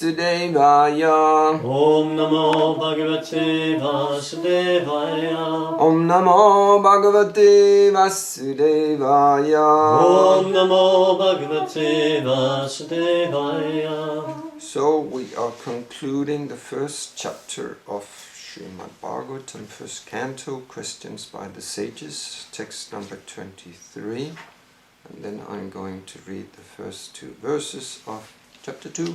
Vasudevaya. Om Namo Bhagavate Vasudevaya. Om Namo Bhagavate Vasudevaya. Om Namo Bhagavate Vasudevaya. So we are concluding the first chapter of Srimad Bhagavatam, first canto, questions by the sages, text number 23. And then I'm going to read the first two verses of chapter 2.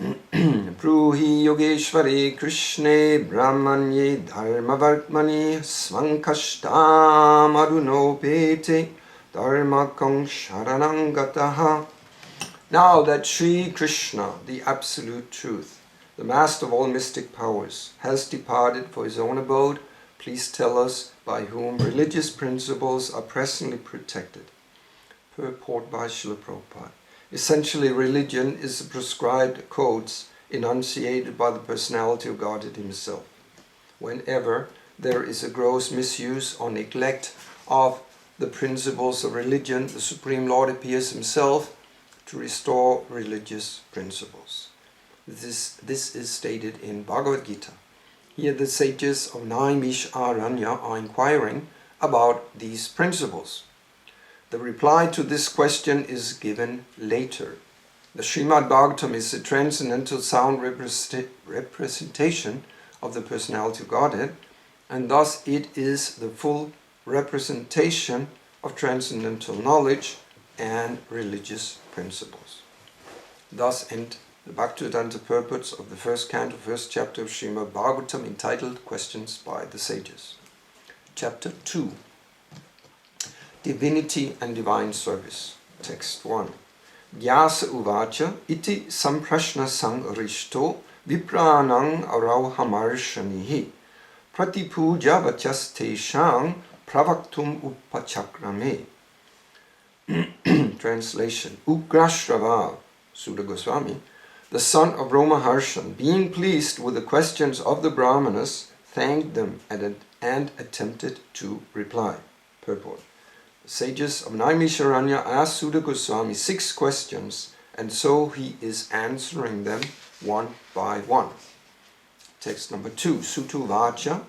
Pruhi Yogeshwari Krishne Brahmanye Dharmavartmani Svankashtam Adunopete Dharmakam Sharanangataha. Now that Sri Krishna, the Absolute Truth, the Master of all mystic powers, has departed for his own abode, please tell us by whom religious principles are presently protected. Purport by Srila Prabhupada. Essentially, religion is the prescribed codes enunciated by the personality of Godhead himself. Whenever there is a gross misuse or neglect of the principles of religion, the Supreme Lord appears himself to restore religious principles. This is stated in Bhagavad Gita. Here the sages of Naimisharanya are inquiring about these principles. The reply to this question is given later. The Srimad Bhagavatam is a transcendental sound representation of the personality of Godhead, and thus it is the full representation of transcendental knowledge and religious principles. Thus end the Bhaktivedanta purports of the first canto, first chapter of Srimad Bhagavatam, entitled Questions by the Sages. Chapter 2. Divinity and Divine Service. Text 1. Vyasa uvacha iti samprashna sangrishto vipranang arauhamarshanihi pratipuja vachasteshang pravaktum upachakrame. Translation. Ugrashrava, Sudha Goswami, the son of Romaharshan, being pleased with the questions of the Brahmanas, thanked them and attempted to reply. Purport. The sages of Naimisharanya asked Sudha Goswami 6 questions, and so he is answering them one by one. Text number 2. Sutu Vacha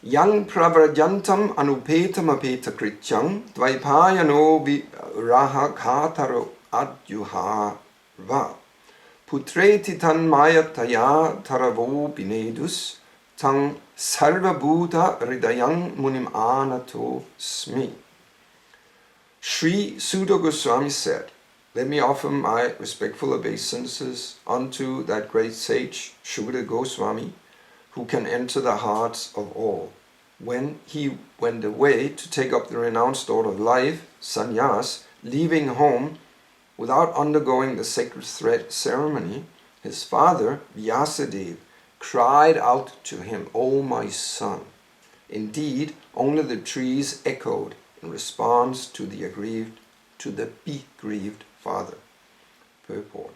Yang pravrajantam anupetam apeta krityam dvaipayano viraha khataro adyuharva putreti tan mayataya taravo binedus tang sarvabhuta hridayang munim anato smi. Sri Sudha Goswami said, "Let me offer my respectful obeisances unto that great sage, Shuddha Goswami, who can enter the hearts of all. When he went away to take up the renounced order of life, sannyas, leaving home without undergoing the sacred thread ceremony, his father, Vyasadeva, cried out to him, 'O my son!' Indeed, only the trees echoed in response to the begrieved father." Purport.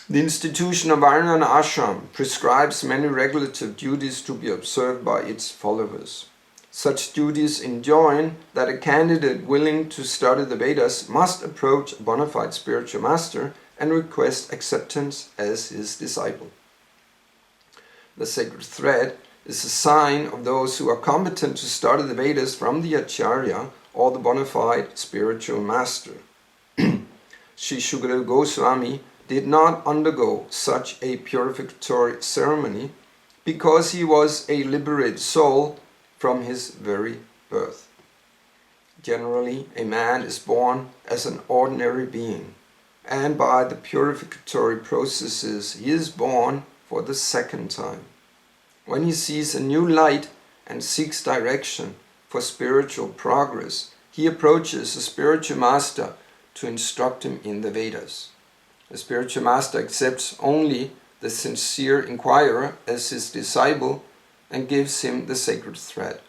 The institution of Varna and Ashram prescribes many regulative duties to be observed by its followers. Such duties enjoin that a candidate willing to study the Vedas must approach a bona fide spiritual master and request acceptance as his disciple. The sacred thread is a sign of those who are competent to study the Vedas from the Acharya or the bona fide spiritual master. Sri Shukadeva Goswami did not undergo such a purificatory ceremony because he was a liberated soul from his very birth. Generally, a man is born as an ordinary being, and by the purificatory processes he is born for the second time. When he sees a new light and seeks direction for spiritual progress, he approaches a spiritual master to instruct him in the Vedas. The spiritual master accepts only the sincere inquirer as his disciple and gives him the sacred thread.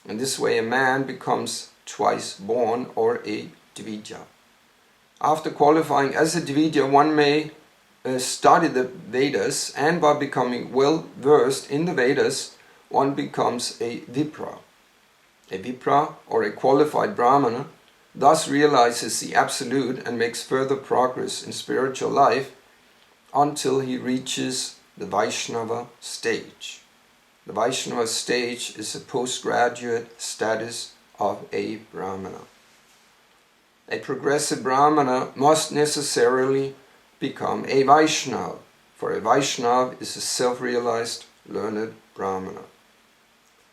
In this way, a man becomes twice born, or a Dvija. After qualifying as a Dvija, one may study the Vedas, and by becoming well versed in the Vedas, one becomes a Vipra. A Vipra, or a qualified Brahmana, thus realizes the Absolute and makes further progress in spiritual life until he reaches the Vaishnava stage. The Vaishnava stage is a postgraduate status of a Brahmana. A progressive Brahmana must necessarily become a Vaishnava, for a Vaishnava is a self-realized, learned Brahmana.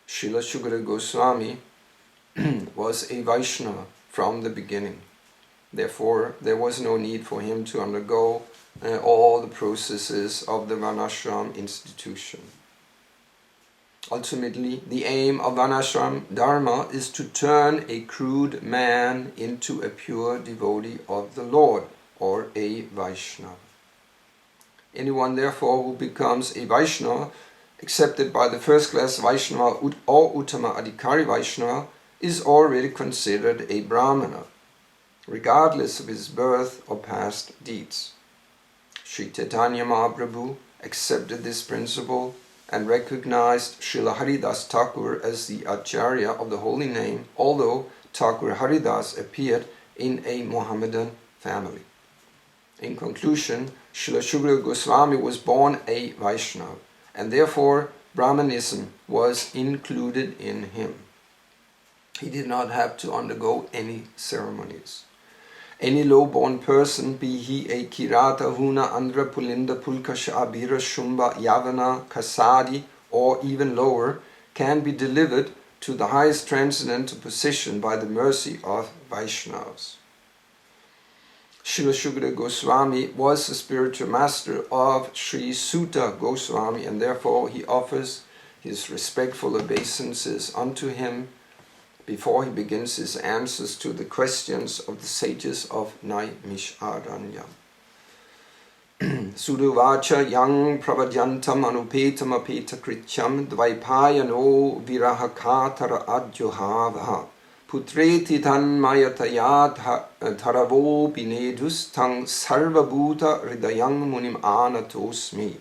Srila Shukadeva Goswami was a Vaishnava from the beginning. Therefore, there was no need for him to undergo all the processes of the Varnashram institution. Ultimately, the aim of Varnashram Dharma is to turn a crude man into a pure devotee of the Lord, or a Vaishnava. Anyone, therefore, who becomes a Vaishnava, accepted by the first-class Vaishnava or Uttama Adhikari Vaishnava, is already considered a Brahmana, regardless of his birth or past deeds. Sri Chaitanya Mahaprabhu accepted this principle and recognized Srila Haridas Thakur as the Acharya of the holy name, although Thakur Haridas appeared in a Mohammedan family. In conclusion, Srila Shukadeva Goswami was born a Vaishnava, and therefore Brahmanism was included in him. He did not have to undergo any ceremonies. Any low-born person, be he a Kirata, Huna, Andhra, Pulinda, Pulkasha, Abhira, Shumba, Yavana, Kasadi, or even lower, can be delivered to the highest transcendental position by the mercy of Vaishnavas. Srila Shukadeva Goswami was the spiritual master of Sri Suta Goswami, and therefore he offers his respectful obeisances unto him before he begins his answers to the questions of the sages of Naimisharanya. Suduvacha yang pravadyantam anupetam apeta krityam dvaipayano virahakatara adyohavaha putreti tanmayatayat taravo binedus tang sarvabhuta hridayang munim anatosmi.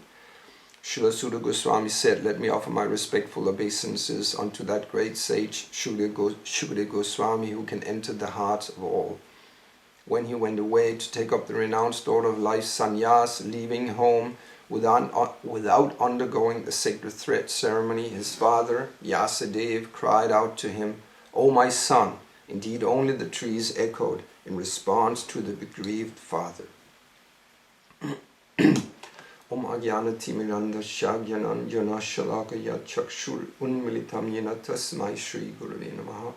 Srila Suda Goswami said, "Let me offer my respectful obeisances unto that great sage Shukadeva Goswami, who can enter the hearts of all. When he went away to take up the renounced order of life sannyas, leaving home without undergoing the sacred thread ceremony, his father, Yasadeva, cried out to him, 'O my son!' Indeed, only the trees echoed in response to the bereaved father." Om Ajnana Timiranda Shagyanan Jana Shalakaya Chakshur Unmilitam Yena Tasmai Shri Gurave Namaha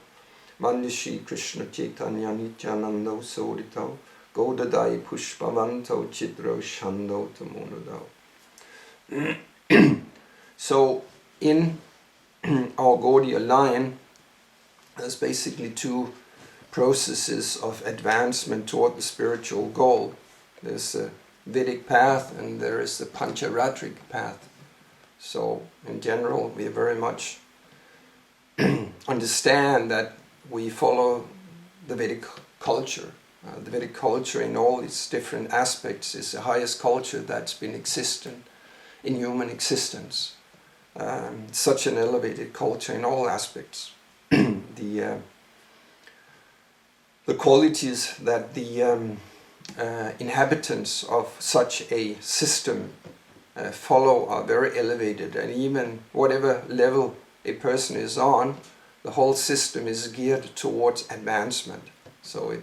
Manya Shri Krishna Chaitanya Nityananda Soditao Godadai Pushpavanto Chidro Shando Tamonadao. So in our Gaudiya line, there's basically two processes of advancement toward the spiritual goal. There's a Vedic path and there is the Pancharatric path. So in general, we very much understand that we follow the Vedic culture. The Vedic culture in all its different aspects is the highest culture that's been existent in human existence. Such an elevated culture in all aspects. The qualities that the inhabitants of such a system follow are very elevated, and even whatever level a person is on, the whole system is geared towards advancement. So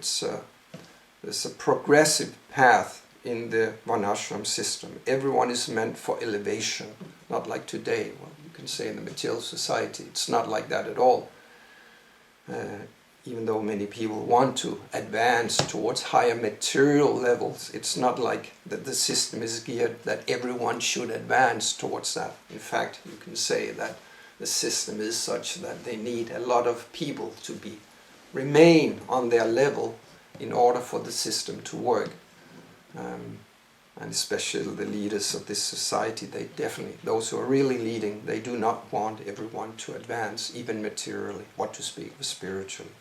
there's a progressive path in the Varnashram system. Everyone is meant for elevation, not like today. Well, you can say in the material society, it's not like that at all. Even though many people want to advance towards higher material levels, it's not like that the system is geared that everyone should advance towards that. In fact, you can say that the system is such that they need a lot of people to remain on their level in order for the system to work. And especially the leaders of this society, those who are really leading, they do not want everyone to advance, even materially, what to speak of spiritually.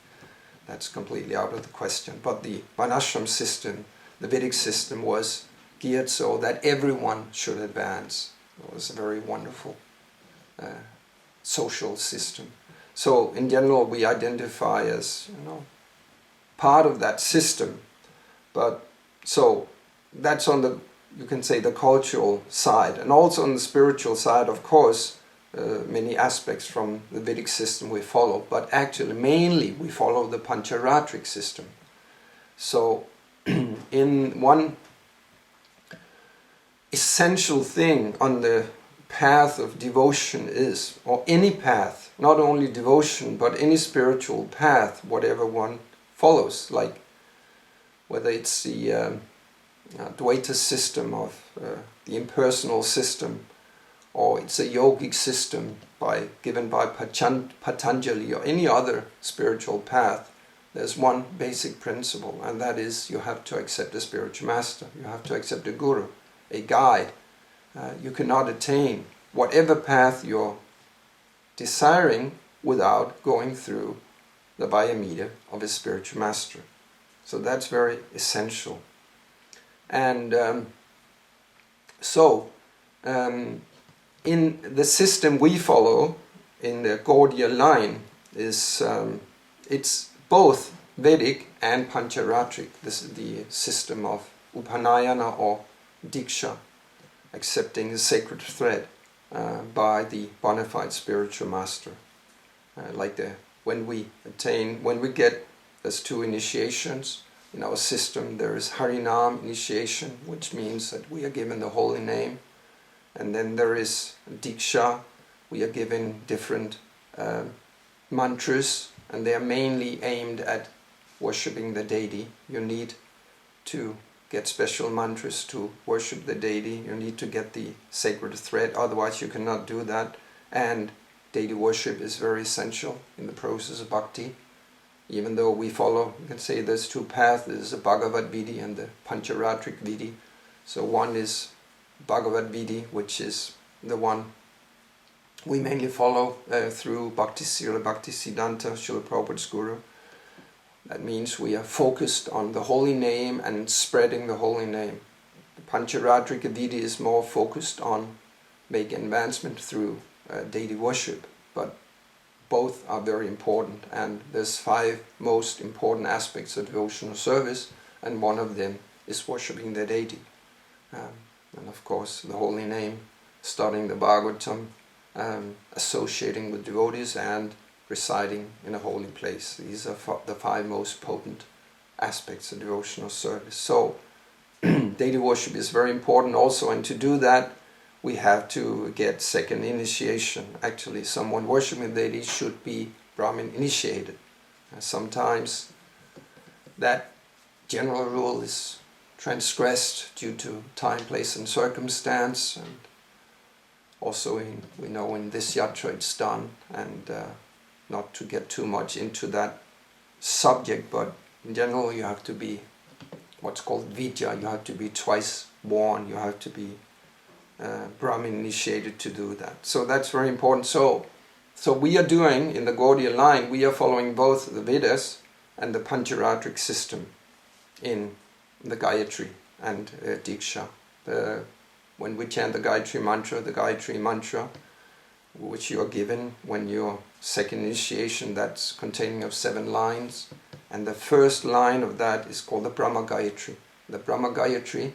That's completely out of the question. But the Varnashram system, the Vedic system, was geared so that everyone should advance. It was a very wonderful social system. So in general, we identify as, part of that system. But so that's on the, you can say, the cultural side, and also on the spiritual side, of course, many aspects from the Vedic system we follow, but actually mainly we follow the Pancharatric system. So in one essential thing on the path of devotion is, or any path, not only devotion, but any spiritual path, whatever one follows, like whether it's the Dvaita system of the impersonal system, or it's a yogic system given by Patanjali, or any other spiritual path, there's one basic principle, and that is you have to accept a spiritual master, you have to accept a guru, a guide. You cannot attain whatever path you're desiring without going through the via media of a spiritual master. So that's very essential. And in the system we follow, in the Gaudiya line, is it's both Vedic and Pancharatric. This is the system of Upanayana or Diksha, accepting the sacred thread by the bona fide spiritual master. When we get, there's two initiations in our system. There is Harinam initiation, which means that we are given the holy name, and then there is Diksha. We are given different mantras, and they are mainly aimed at worshipping the deity. You need to get special mantras to worship the deity. You need to get the sacred thread, otherwise you cannot do that. And deity worship is very essential in the process of bhakti. Even though we follow, you can say there's two paths, there's the Bhagavad Vidi and the Pancharatric Vidi. So one is Bhagavad Vidi, which is the one we mainly follow through Bhaktisiddhanta, Srila Prabhupada's Guru. That means we are focused on the holy name and spreading the holy name. The Pancharatric Vidi is more focused on making advancement through deity worship, but both are very important, and there's 5 most important aspects of devotional service, and one of them is worshipping the deity. And of course the holy name, studying the Bhagavatam, associating with devotees, and residing in a holy place. These are the 5 most potent aspects of devotional service. So deity worship is very important also, and to do that we have to get second initiation. Actually, someone worshiping the deity should be Brahmin initiated. Sometimes that general rule is transgressed due to time, place and circumstance, and also we know in this yatra it's done, and not to get too much into that subject, but in general you have to be what's called vidya, you have to be twice born, you have to be Brahmin initiated to do that. So that's very important. So we are doing, in the Gaudiya line, we are following both the Vedas and the Pancharatric system in the Gayatri and Diksha. When we chant the Gayatri mantra, which you are given when your second initiation, that's containing of 7 lines, and the first line of that is called the Brahma Gayatri. The Brahma Gayatri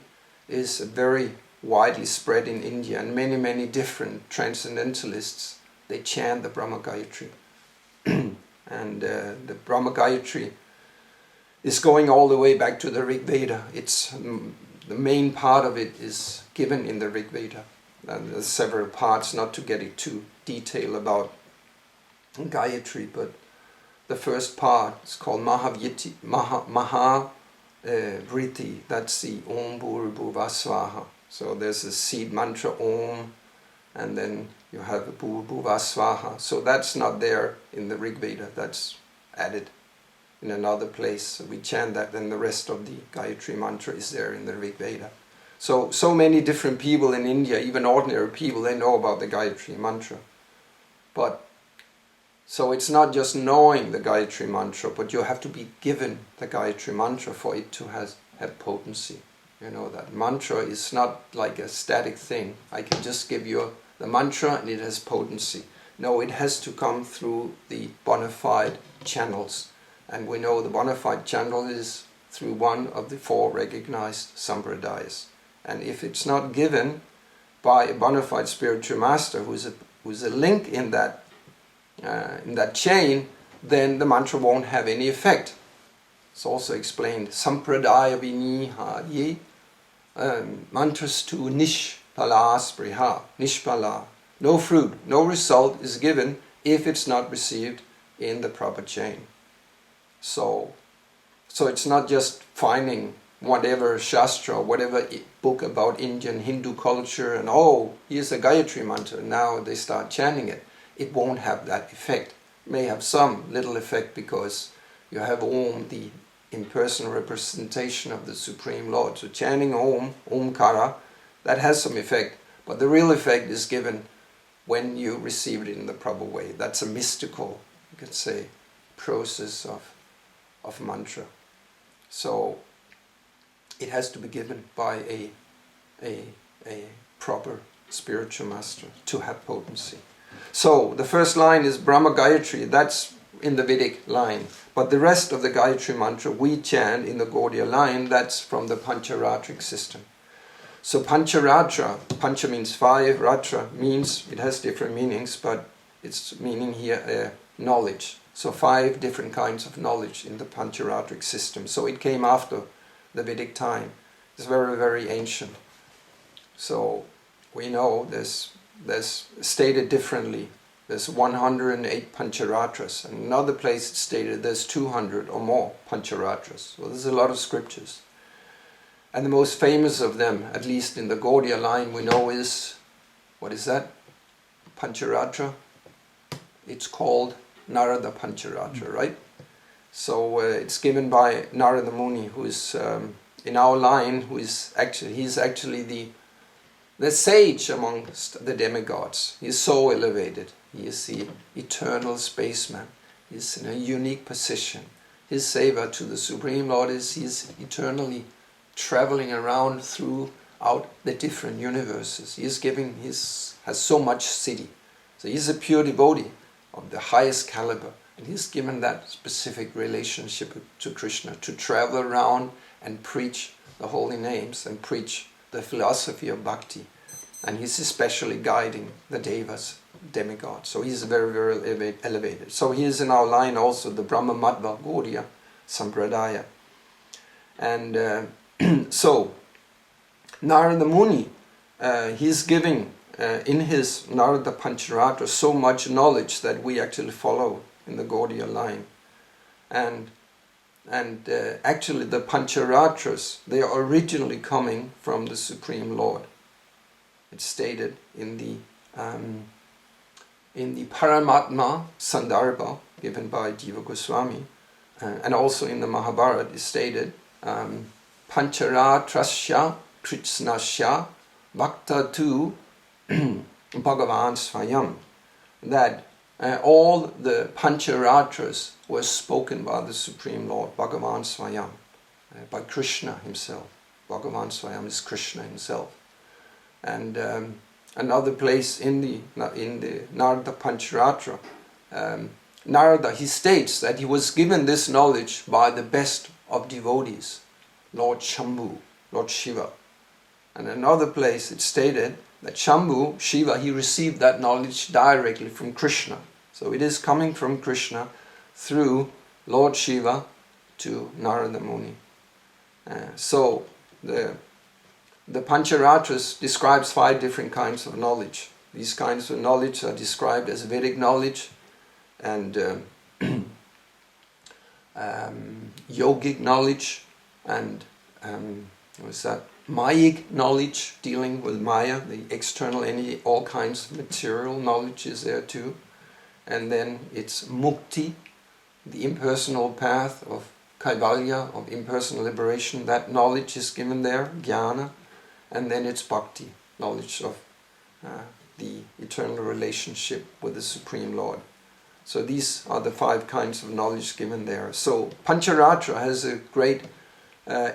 is very widely spread in India, and many different transcendentalists, they chant the Brahma Gayatri. And the Brahma Gayatri is going all the way back to the Rig Veda. It's the main part of it is given in the Rig Veda. And there's several parts, not to get into too detail about Gayatri, but the first part is called Mahavriti. That's the Om Bhur Bhuva Swaha. So there's a seed mantra Om, and then you have a Bhur Bhuva Swaha. So that's not there in the Rig Veda, that's added in another place. So we chant that, then the rest of the Gayatri mantra is there in the Rig Veda. So many different people in India, even ordinary people, they know about the Gayatri mantra. But so it's not just knowing the Gayatri mantra, but you have to be given the Gayatri mantra for it to have potency. You know, that mantra is not like a static thing. I can just give you the mantra and it has potency. No, it has to come through the bona fide channels And we know the bona fide channel is through one of the 4 recognized sampradayas. And if it's not given by a bona fide spiritual master who's a link in that chain, then the mantra won't have any effect. It's also explained, sampradaya viniha ye mantras to nishpala spriha, nishpala. No fruit, no result is given if it's not received in the proper chain. So it's not just finding whatever shastra, whatever book about Indian Hindu culture, and here's a Gayatri mantra, now they start chanting it. It won't have that effect. It may have some little effect because you have Om, the impersonal representation of the Supreme Lord. So chanting Om, Omkara, that has some effect. But the real effect is given when you receive it in the proper way. That's a mystical, you could say, process of mantra. So it has to be given by a proper spiritual master to have potency. So the first line is Brahma Gayatri, that's in the Vedic line. But the rest of the Gayatri mantra we chant in the Gaudiya line, that's from the Pancharatric system. So Pancharatra, Pancha means 5, Ratra means, it has different meanings, but it's meaning here knowledge. So 5 different kinds of knowledge in the Pancharatric system. So it came after the Vedic time. It's very, very ancient. So we know there's stated differently. There's 108 Pancharatras. And another place it's stated there's 200 or more Pancharatras. So there's a lot of scriptures. And the most famous of them, at least in the Gaudiya line, we know is, what is that? Pancharatra. It's called Narada Pancharatra, right? So it's given by Narada Muni, who is in our line, he's actually the sage amongst the demigods. He is so elevated. He is the eternal spaceman. He is in a unique position. His seva to the Supreme Lord is he is eternally traveling around throughout the different universes. He is has so much siddhi. So he is a pure devotee of the highest caliber. And he's given that specific relationship to Krishna to travel around and preach the holy names and preach the philosophy of bhakti. And he's especially guiding the devas, demigods. So he's very, very elevated. So he is in our line also the Brahma Madhva Gaudiya Sampradaya. And so Narada Muni, he's giving in his Narada Pancharatra so much knowledge that we actually follow in the Gaudiya line. And actually the Pancharatras, they are originally coming from the Supreme Lord. It's stated in the Paramatma Sandarbha given by Jiva Goswami, and also in the Mahabharata is stated Pancharatrasya Kritsnasya Bhakta tu Bhagavan Svayam, that all the Pancharatras were spoken by the Supreme Lord, Bhagavan Svayam, by Krishna himself. Bhagavan Svayam is Krishna himself. And another place in the Narada Pancharatra, Narada, he states that he was given this knowledge by the best of devotees, Lord Shambhu, Lord Shiva. And another place it's stated that Shambhu, Shiva, he received that knowledge directly from Krishna. So it is coming from Krishna through Lord Shiva to Narada Muni. So the Pancharatras describes 5 different kinds of knowledge. These kinds of knowledge are described as Vedic knowledge and yogic knowledge and Mayic knowledge, dealing with Maya, the external energy, all kinds of material knowledge is there too. And then it's Mukti, the impersonal path of Kaivalya, of impersonal liberation. That knowledge is given there, Jnana. And then it's Bhakti, knowledge of the eternal relationship with the Supreme Lord. So these are the 5 kinds of knowledge given there. So Pancharatra has a great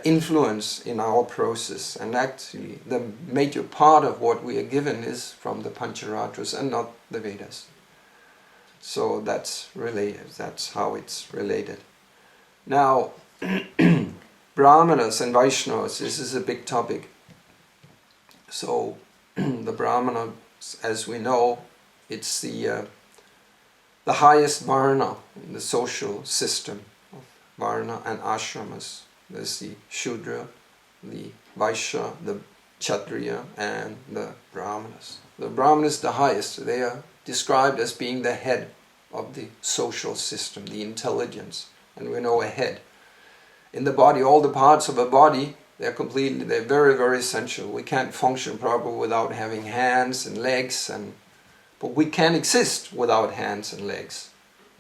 influence in our process, and actually the major part of what we are given is from the Pancharatras and not the Vedas. So that's related, that's how it's related. Now, Brahmanas and Vaishnavas, this is a big topic. So, the Brahmanas, as we know, it's the highest varna in the social system of varna and ashramas. There's the Shudra, the Vaishya, the Kshatriya, and the Brahmanas. The Brahmanas, the highest, they are described as being the head of the social system, the intelligence. And we know a head. In the body, all the parts of a body, they're very, very essential. We can't function properly without having hands and legs, but we can exist without hands and legs.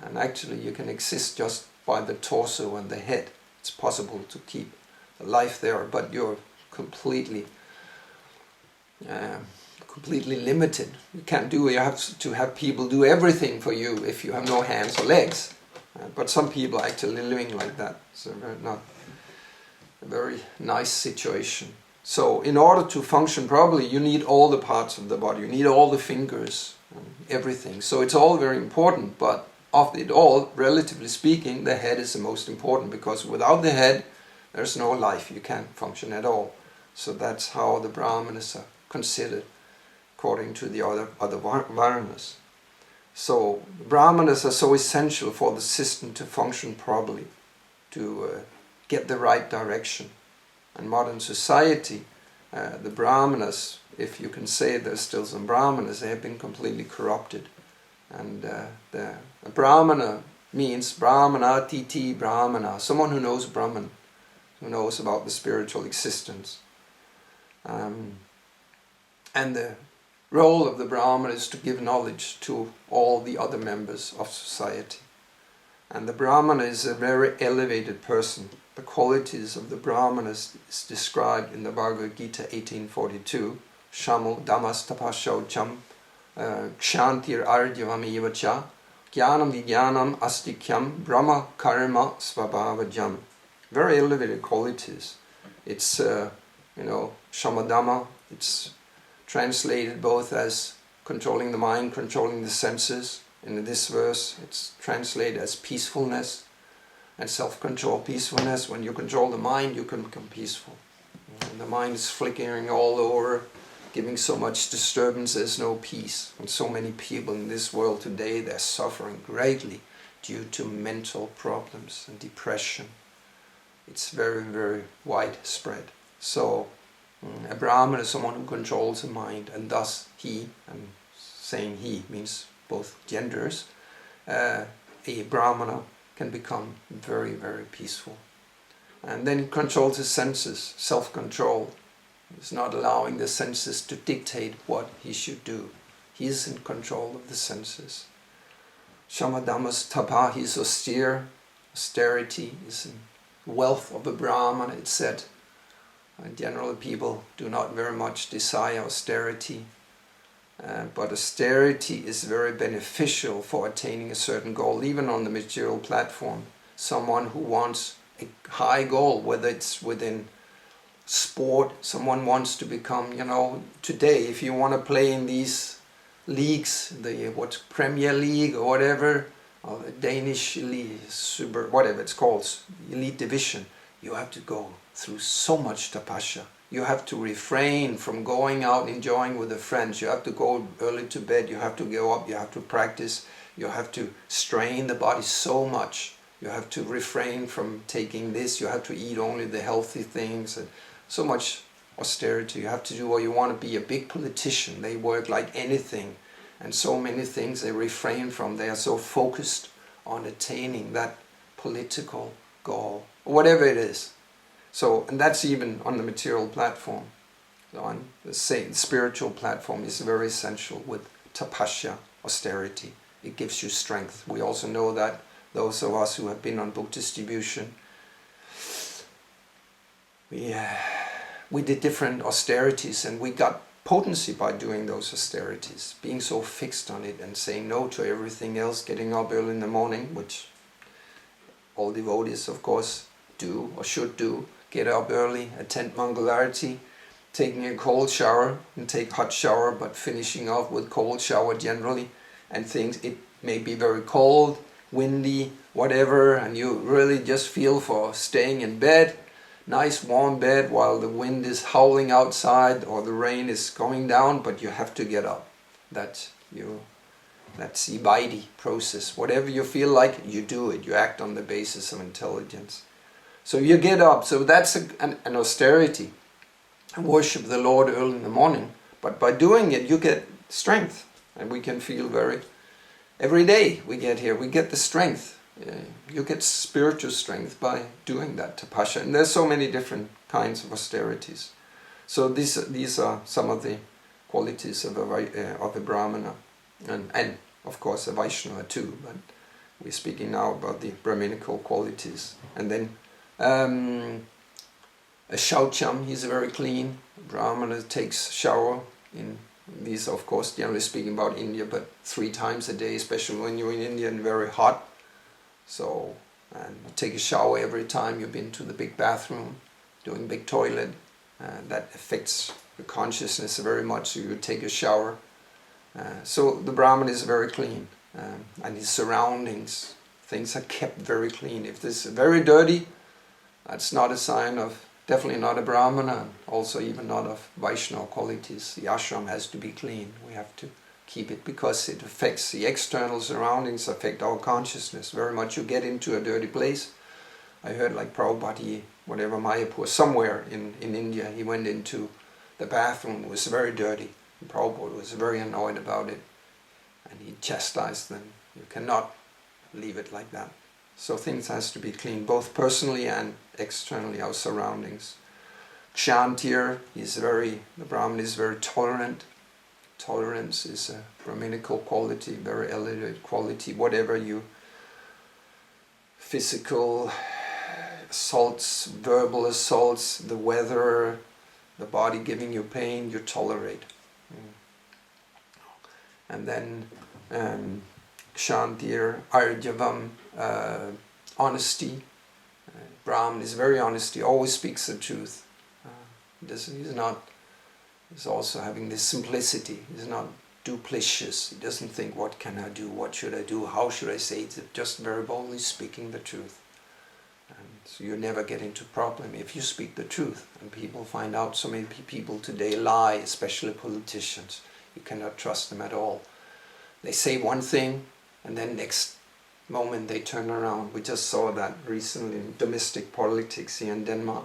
And actually you can exist just by the torso and the head. It's possible to keep life there, but you're completely limited. You have to have people do everything for you if you have no hands or legs. But some people are actually living like that. So not a very nice situation. So in order to function properly, you need all the parts of the body. You need all the fingers, everything. So it's all very important, but of it all, relatively speaking, the head is the most important, because without the head, there's no life. You can't function at all. So that's how the Brahmanas are considered, according to the other Varnas. So the Brahmanas are so essential for the system to function properly, to get the right direction. In modern society, the Brahmanas, if you can say there's still some Brahmanas, they have been completely corrupted. And the Brahmana means Brahmana Titi Brahmana, someone who knows Brahman, who knows about the spiritual existence. And the role of the Brahmana is to give knowledge to all the other members of society. And the Brahmana is a very elevated person. The qualities of the Brahmanas is described in the Bhagavad Gita 1842. Shamo Damas Tapashaucham Kshantir Arjavam Evacha Jnanam Vijnanam Astikyam Brahma Karma Svabhavajam. Very elevated qualities. It's, Shamadama, it's translated both as controlling the mind, controlling the senses. In this verse, it's translated as peacefulness and self-control. Peacefulness, when you control the mind, you can become peaceful. And the mind is flickering all over, giving so much disturbance, there's no peace. And so many people in this world today, they're suffering greatly due to mental problems and depression. It's very, very widespread. So, a Brahman is someone who controls the mind, and thus he, and saying he means both genders, a Brahmana can become very, very peaceful. And then he controls his senses, self-control. He's not allowing the senses to dictate what he should do. He is in control of the senses. Shamadhammas tapa, he is austere. Austerity is in wealth of a Brahmana, it's said. Generally people do not very much desire austerity. But austerity is very beneficial for attaining a certain goal, even on the material platform. Someone who wants a high goal, whether it's within sport, someone wants to become, today, if you want to play in these leagues, Premier League or whatever, or the Danish League, whatever it's called, elite division, you have to go through so much tapasya. You have to refrain from going out enjoying with the friends. You have to go early to bed. You have to go up. You have to practice. You have to strain the body so much. You have to refrain from taking this. You have to eat only the healthy things. And so much austerity. You have to do, or you want to be a big politician. They work like anything. And so many things they refrain from. They are so focused on attaining that political goal, or whatever it is. So, and that's even on the material platform. So on the spiritual platform is very essential with tapasya, austerity. It gives you strength. We also know that those of us who have been on book distribution, we did different austerities and we got potency by doing those austerities. Being so fixed on it and saying no to everything else, getting up early in the morning, which all devotees of course do or should do. Get up early, attend Mangalarti, taking a cold shower, and take hot shower, but finishing off with cold shower generally, and things. It may be very cold, windy, whatever, and you really just feel for staying in bed, nice warm bed while the wind is howling outside or the rain is going down, but you have to get up. That's the Vaidhi process. Whatever you feel like, you do it. You act on the basis of intelligence. So you get up. So that's an austerity. And worship the Lord early in the morning. But by doing it, you get strength. And we can feel every day we get here, we get the strength. You get spiritual strength by doing that tapasya. And there's so many different kinds of austerities. So these are some of the qualities of a Brahmana. And of course a Vaishnava too, but we're speaking now about the Brahminical qualities. And then a Shaucham, he's very clean. A Brahmana takes shower in these, of course, generally speaking about India, but 3 times a day, especially when you're in India and very hot. So, and you take a shower every time you've been to the big bathroom, doing big toilet. That affects your consciousness very much, so you take a shower. So the Brahman is very clean, and his surroundings, things are kept very clean. If this is very dirty, that's not a sign of, definitely not a Brahmana, and also even not of Vaishnava qualities. The ashram has to be clean. We have to keep it because it affects the external surroundings, affect our consciousness very much. You get into a dirty place. I heard like Prabhupada, whatever, Mayapur, somewhere in India, he went into the bathroom, it was very dirty. And Prabhupada was very annoyed about it, and he chastised them. You cannot leave it like that. So things has to be clean, both personally and externally, our surroundings. Kshantir, the Brahman is very tolerant. Tolerance is a Brahminical quality, very elevated quality. Whatever physical assaults, verbal assaults, the weather, the body giving you pain, you tolerate. And then Kshantir, Arjavam, honesty. Brahman is very honest, he always speaks the truth. He's also having this simplicity, he's not duplicitous, he doesn't think what can I do, what should I do, how should I say it, just very boldly speaking the truth. And so you never get into problem if you speak the truth. And people find out, so many people today lie, especially politicians. You cannot trust them at all. They say one thing and then next moment they turn around. We just saw that recently in domestic politics here in Denmark.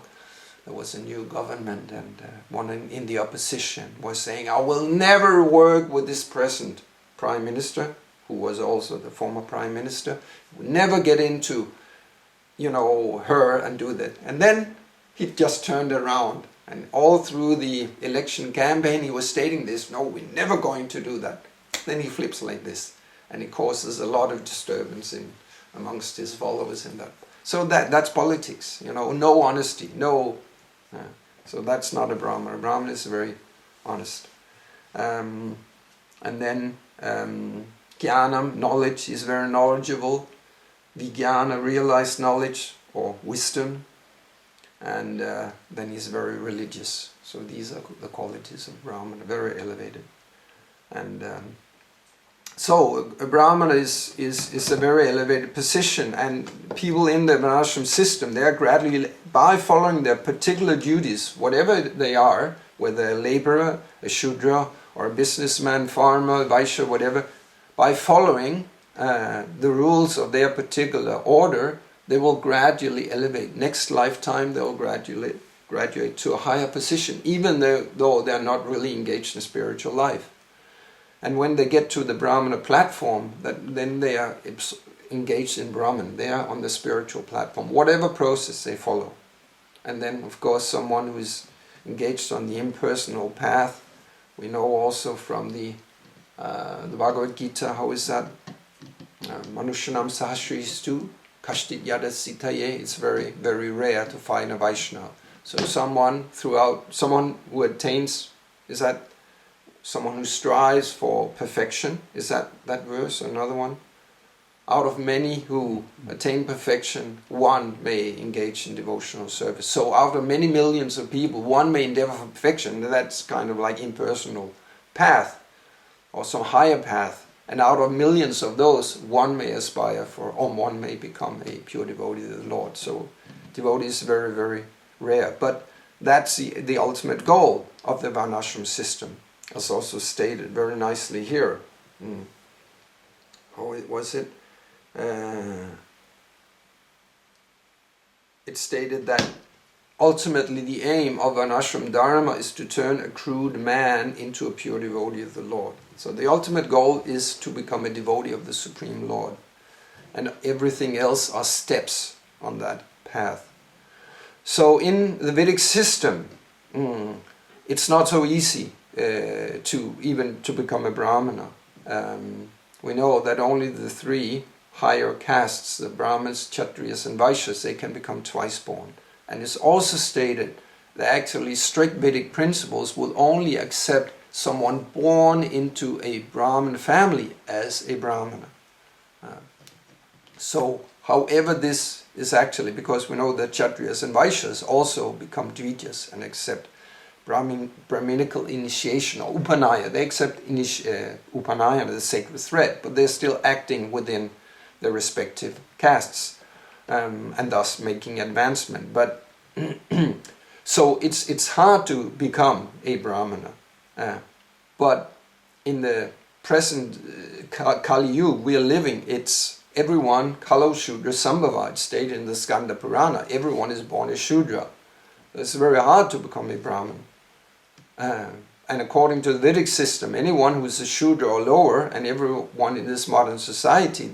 There was a new government, and one in the opposition was saying, I will never work with this present Prime Minister, who was also the former Prime Minister. Will never get into, her and do that. And then he just turned around, and all through the election campaign he was stating this, no, we're never going to do that. Then he flips like this, and it causes a lot of disturbance amongst his followers in that. So that's politics, no honesty, no. So that's not a Brahman. A Brahman is very honest. And then Jnanam, knowledge, is very knowledgeable. Vijnana, realized knowledge or wisdom. And then he's very religious. So these are the qualities of Brahman, very elevated. And so a Brahmana is a very elevated position, and people in the Varnashram system, they are gradually, by following their particular duties, whatever they are, whether a laborer, a Shudra, or a businessman, farmer, Vaishya, whatever, by following the rules of their particular order, they will gradually elevate. Next lifetime they will graduate to a higher position, even though they are not really engaged in spiritual life. And when they get to the Brahmana platform, then they are engaged in Brahman. They are on the spiritual platform, whatever process they follow. And then, of course, someone who is engaged on the impersonal path. We know also from the Bhagavad Gita, how is that? Manushyanam sahasristu kashtit yada sitaye. It's very, very rare to find a Vaishnava. So someone who attains, is that someone who strives for perfection? Is that verse? Another one? Out of many who attain perfection, one may engage in devotional service. So out of many millions of people, one may endeavor for perfection. That's kind of like impersonal path, or some higher path. And out of millions of those, one may aspire for, or one may become a pure devotee of the Lord. So devotee is very, very rare. But that's the ultimate goal of the Varnashram system, as also stated very nicely here. How was it? It stated that ultimately the aim of Varnashram Dharma is to turn a crude man into a pure devotee of the Lord. So the ultimate goal is to become a devotee of the Supreme Lord. And everything else are steps on that path. So in the Vedic system, it's not so easy to become a Brahmana. We know that only the three higher castes, the Brahmins, Kshatriyas and Vaishyas, they can become twice born. And it's also stated that actually strict Vedic principles will only accept someone born into a Brahmin family as a Brahmana. So, however this is actually, because we know that Kshatriyas and Vaishyas also become Dvityas and accept Brahminical initiation or Upanaya. They accept Upanaya, the sacred thread, but they're still acting within their respective castes and thus making advancement. But so it's hard to become a Brahmana. But in the present Kali Yuga we are living, it's everyone, Kalo Shudra Sambhava, it's stated in the Skanda Purana, everyone is born a Shudra. It's very hard to become a Brahmin. And according to the Vedic system, anyone who is a Shudra or lower, and everyone in this modern society,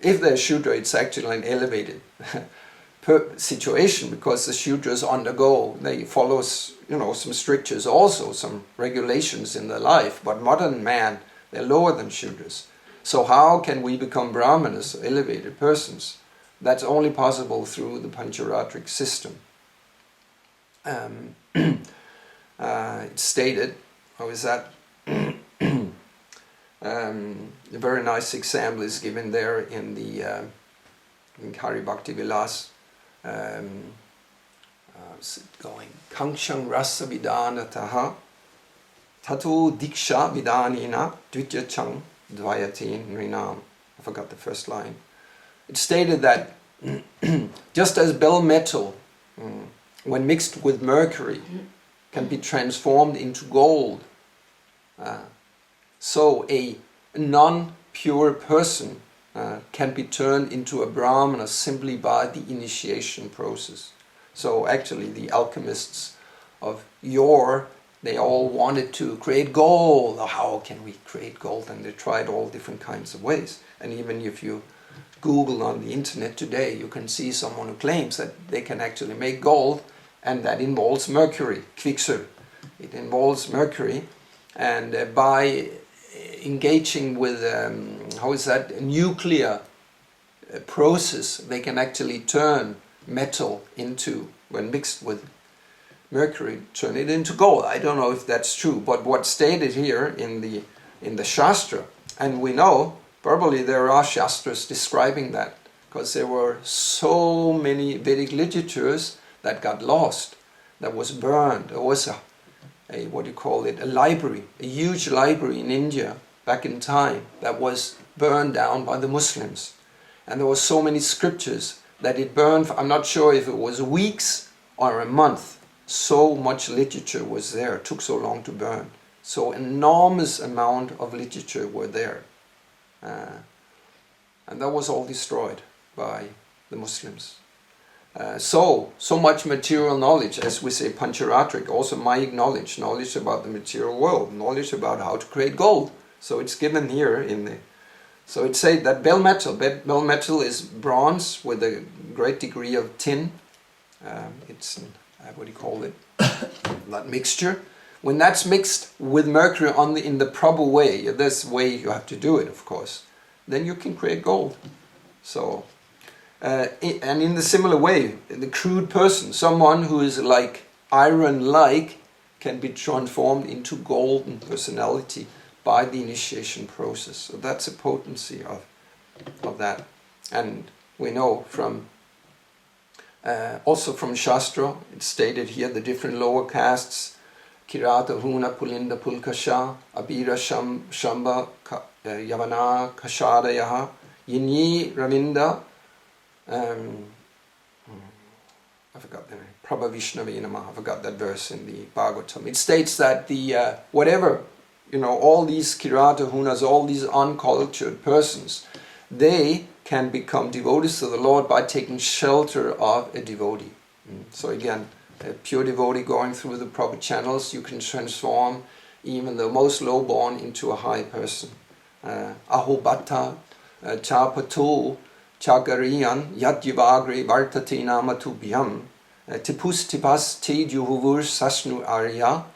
if they're Shudra, it's actually an elevated situation, because the Shudras they follow some strictures also, some regulations in their life, but modern man, they're lower than Shudras. So how can we become Brahmanas, elevated persons? That's only possible through the Pancharatric system. It's stated, how is that? A very nice example is given there in the in Hari Bhakti Vilas. How's it going? Kankshang rasa vidana taha tato diksha vidanina dvitya chang dvayatin nrinam. I forgot the first line. It stated that just as bell metal, when mixed with mercury, can be transformed into gold, so a non-pure person can be turned into a Brahmana simply by the initiation process. So actually the alchemists of yore, they all wanted to create gold. How can we create gold? And they tried all different kinds of ways. And even if you Google on the internet today, you can see someone who claims that they can actually make gold, and that involves mercury, Quicksilver. It involves mercury, and by engaging with a nuclear process, they can actually turn metal into, when mixed with mercury, turn it into gold. I don't know if that's true, but what's stated here in the Shastra, and we know probably there are Shastras describing that, because there were so many Vedic literatures that got lost, that was burned. There was a library, a huge library in India back in time that was burned down by the Muslims. And there were so many scriptures that it burned for, I'm not sure if it was weeks or a month. So much literature was there, it took so long to burn. So enormous amount of literature were there. And that was all destroyed by the Muslims. So much material knowledge, as we say, Pancharatric, also Mayic knowledge about the material world, knowledge about how to create gold. So it's given here in the... So it says that bell metal is bronze with a great degree of tin. It's, that mixture. When that's mixed with mercury in the proper way, this way you have to do it, of course, then you can create gold. So... and in the similar way, the crude person, someone who is like iron-like, can be transformed into golden personality by the initiation process. So that's a potency of that. And we know from also from Shastra, it's stated here, the different lower castes Kirata Huna Pulinda Pulkasha, Abira Shamba Yavana Kashadayaha, Yinyi Ravinda, I forgot the name, Prabhu Vishnavinama, I forgot that verse in the Bhagavatam. It states that the whatever, all these Kirata Hunas, all these uncultured persons, they can become devotees to the Lord by taking shelter of a devotee. So again, a pure devotee going through the proper channels, you can transform even the most low-born into a high person. Ahobata, Chapatu, Chagariyan, Yadyavagri, Vartati Namatu Bhyam, Tipus Tipas Te Juhuvur Sasnu Arya,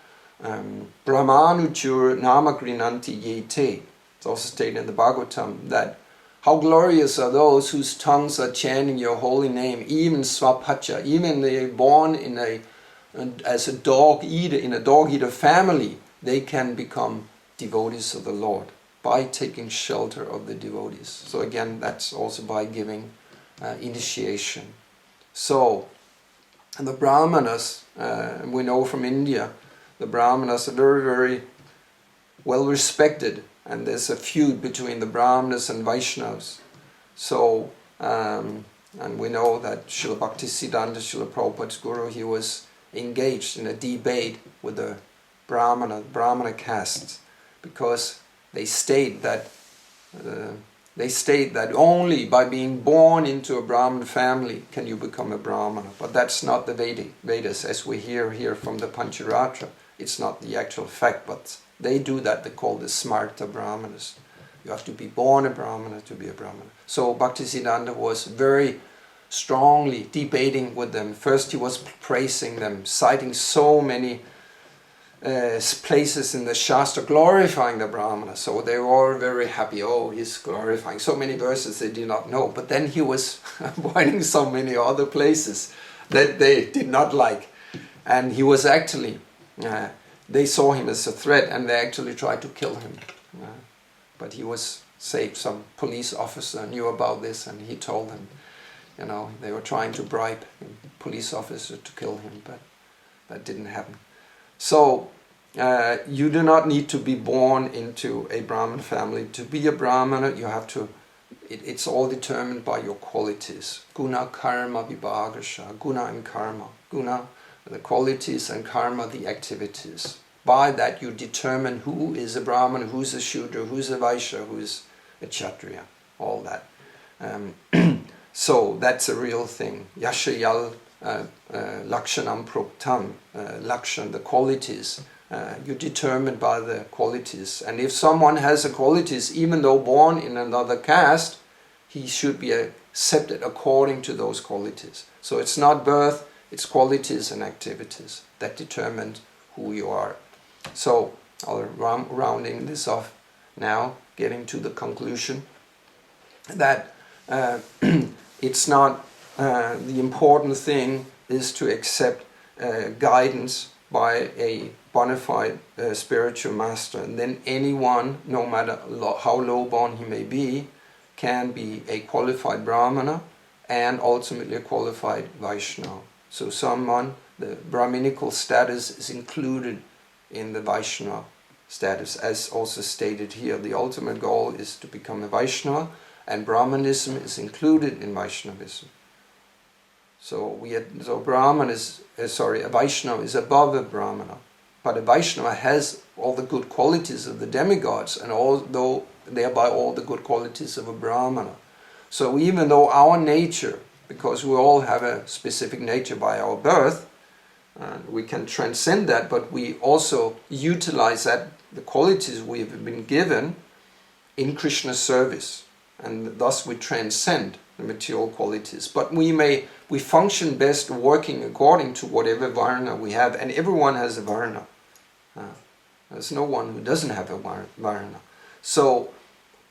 Brahmanujur Namagrinanti Yete. It's also stated in the Bhagavatam that how glorious are those whose tongues are chanting your holy name, even swapacha, even they are born as a dog eater, in a dog eater family, they can become devotees of the Lord by taking shelter of the devotees. So again, that's also by giving initiation. So, and the Brahmanas, we know from India, the Brahmanas are very, very well respected. And there's a feud between the Brahmanas and Vaishnavas. So, and we know that Srila Bhaktisiddhanta, Srila Prabhupada's guru, he was engaged in a debate with the Brahmana castes, because they state that only by being born into a Brahmin family can you become a Brahmana. But that's not the Vedas, as we hear here from the Pancharatra. It's not the actual fact, but they do that. They call the Smarta Brahmanas. You have to be born a Brahmana to be a Brahmana. So Bhaktisiddhanta was very strongly debating with them. First he was praising them, citing so many places in the Shastra glorifying the Brahmana. So they were all very happy. Oh, he's glorifying so many verses they did not know. But then he was pointing so many other places that they did not like. And he was actually... they saw him as a threat and they actually tried to kill him. But he was saved. Some police officer knew about this and he told them, they were trying to bribe a police officer to kill him, but that didn't happen. So you do not need to be born into a Brahmin family. To be a Brahmana, you have to, it's all determined by your qualities. Guna, karma, vibhagasha, guna and karma. Guna, the qualities, and karma, the activities. By that you determine who is a Brahman, who's a Shudra, who's a Vaishya, who's a Kshatriya, all that. So that's a real thing. Yashayal lakshanam proktam, lakshan, the qualities. You determine by the qualities. And if someone has the qualities, even though born in another caste, he should be accepted according to those qualities. So it's not birth, it's qualities and activities that determine who you are. So, I'll rounding this off now, getting to the conclusion that it's not, the important thing is to accept guidance by a bona fide spiritual master. And then anyone, no matter how low-born he may be, can be a qualified Brahmana and ultimately a qualified Vaishnava. So someone, the Brahminical status is included in the Vaishnava status, as also stated here. The ultimate goal is to become a Vaishnava, and Brahmanism is included in Vaishnavism. So a Vaishnava is above a Brahmana, but a Vaishnava has all the good qualities of the demigods, and thereby all the good qualities of a Brahmana. So even though our nature, because we all have a specific nature by our birth, we can transcend that, but we also utilize that, the qualities we have been given, in Krishna's service, and thus we transcend the material qualities. But we function best working according to whatever varna we have, and everyone has a varna. There's no one who doesn't have a varna. So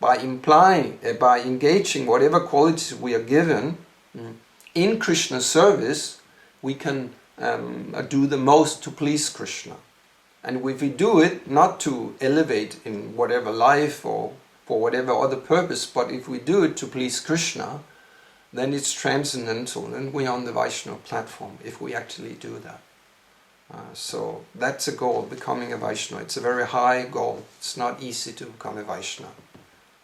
by engaging whatever qualities we are given in Krishna's service, we can do the most to please Krishna. And if we do it not to elevate in whatever life or for whatever other purpose, but if we do it to please Krishna, then it's transcendental, and we're on the Vaishnava platform if we actually do that. So that's a goal, becoming a Vaishnava. It's a very high goal. It's not easy to become a Vaishnava.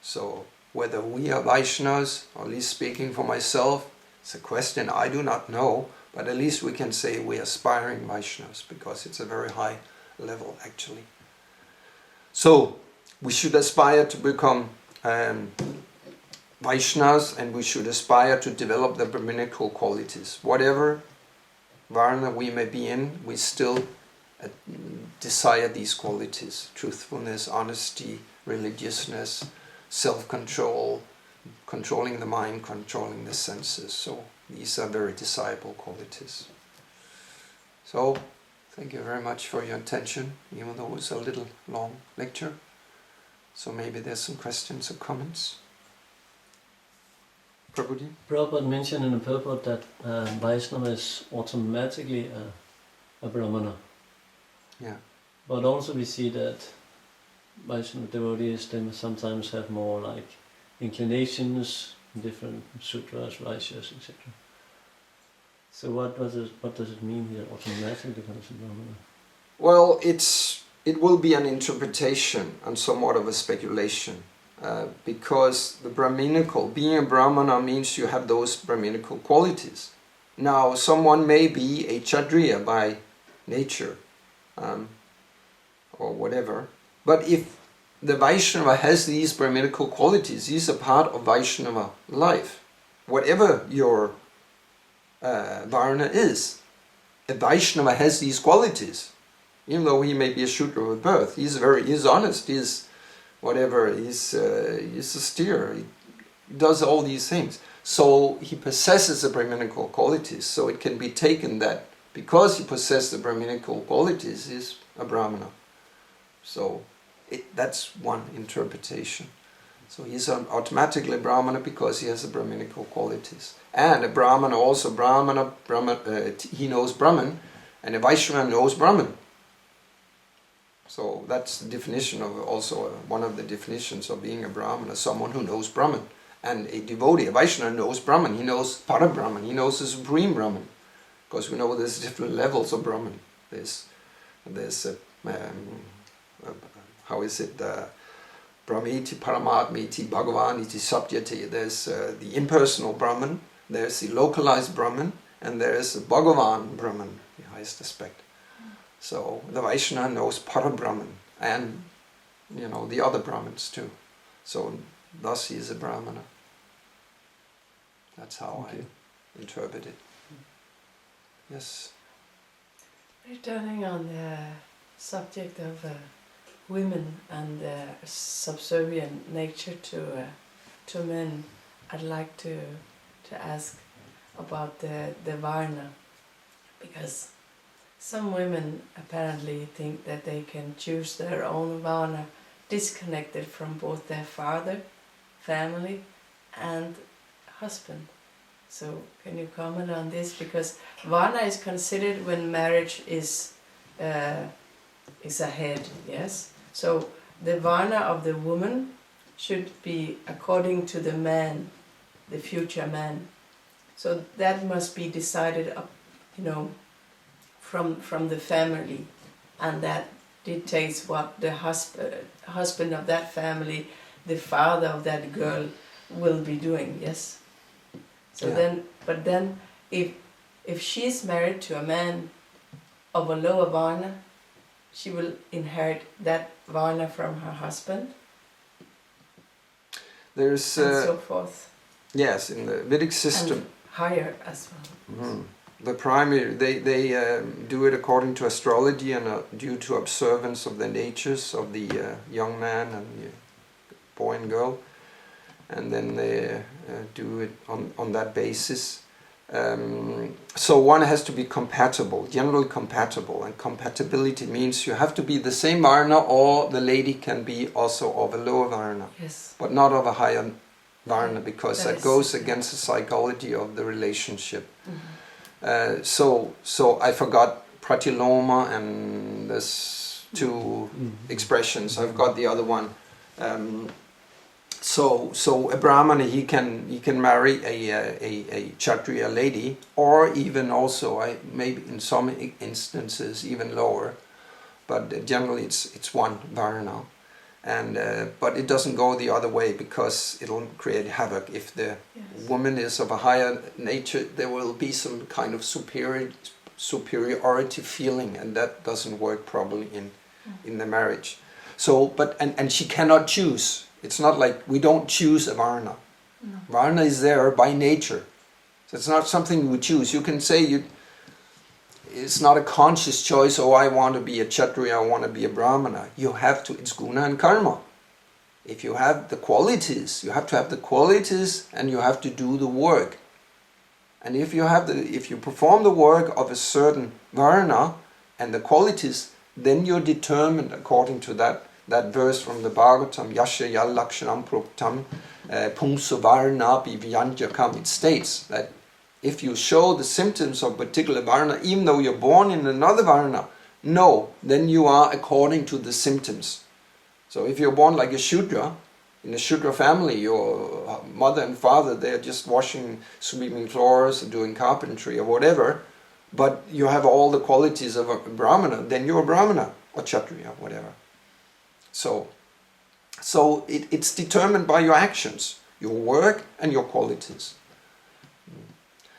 So whether we are Vaishnavas, or at least speaking for myself, it's a question I do not know, but at least we can say we're aspiring Vaishnavas, because it's a very high level actually. So we should aspire to become Vaishnavas, and we should aspire to develop the Brahminical qualities. Whatever Varna we may be in, we still desire these qualities: truthfulness, honesty, religiousness, self-control, controlling the mind, controlling the senses. So these are very desirable qualities. So thank you very much for your attention, even though it was a little long lecture. So maybe there's some questions or comments. Prabhuji? Prabhupada mentioned in the purport that Vaishnava is automatically a Brahmana. Yeah. But also we see that Vaishnava devotees, they sometimes have more like inclinations, different sutras, Vaishyas, etc. So what does it mean here, automatically becomes a Brahmana? Well, it will be an interpretation and somewhat of a speculation. Because the Brahminical, being a Brahmana means you have those Brahminical qualities. Now, someone may be a Kshatriya by nature, or whatever, but if the Vaishnava has these Brahminical qualities, he's a part of Vaishnava life. Whatever your Varna is, a Vaishnava has these qualities. Even though he may be a Shudra with birth, he's honest, he's whatever, he's austere, he does all these things. So he possesses the Brahminical qualities, so it can be taken that because he possesses the Brahminical qualities, he's a Brahmana. So that's one interpretation. So he's automatically a Brahmana because he has the Brahminical qualities. And a Brahmana also, he knows Brahman, and a Vaishnava knows Brahman. So that's the definition of also one of the definitions of being a Brahmana, someone who knows Brahman. And a devotee, a Vaishnava knows Brahman, he knows Parabrahman, he knows the Supreme Brahman. Because we know there's different levels of Brahman. There's Brahmiti, Paramatmiti, Bhagavan iti Satyati. There's the impersonal Brahman, there's the localized Brahman, and there's the Bhagavan Brahman, the highest aspect. So the Vaishnava knows Parabrahman and the other Brahmins too. So thus he is a Brahmana. That's how I interpret it. Yes. Returning on the subject of women and their subservient nature to men, I'd like to ask about the Varna, because some women apparently think that they can choose their own Varna disconnected from both their father, family and husband. So can you comment on this? Because Varna is considered when marriage is ahead, yes? So the Varna of the woman should be according to the man, the future man. So that must be decided up, from the family, and that dictates what the husband of that family, the father of that girl, will be doing. Yes. So then, if she's married to a man of a lower Varna, she will inherit that Varna from her husband. There's and so forth. Yes, in the Vedic system. And higher as well. Mm. The primary, they do it according to astrology and due to observance of the natures of the young man and the boy and girl, and then they do it on that basis. So one has to be compatible, generally compatible, and compatibility means you have to be the same Varna, or the lady can be also of a lower Varna, yes, but not of a higher Varna, because that goes yeah, against the psychology of the relationship. Mm-hmm. So I forgot pratiloma and there's two expressions. I've got the other one. So a Brahmana, he can marry a Kshatriya lady, or even also maybe in some instances even lower, but generally it's one Varna, and but it doesn't go the other way, because it'll create havoc. If the woman is of a higher nature, there will be some kind of superiority feeling, and that doesn't work properly in the marriage. So, but and she cannot choose. It's not like we don't choose a Varna. No. Varna is there by nature. So it's not something we choose. You can say it's not a conscious choice, oh, I want to be a Kshatriya, I want to be a Brahmana. You have to, it's guna and karma. If you have the qualities, you have to have the qualities, and you have to do the work. And if you perform the work of a certain Varna and the qualities, then you're determined according to that verse from the Bhagavatam, Yasha Yal Lakshanam Proktam Pungsa Varna Bivyanjakam. It states that if you show the symptoms of particular Varna, even though you're born in another Varna, no, then you are according to the symptoms. So if you're born like a Shudra, in a Shudra family, your mother and father, they're just washing, sweeping floors, doing carpentry or whatever, but you have all the qualities of a Brahmana, then you're a Brahmana or Kshatriya, whatever. So it's determined by your actions, your work and your qualities.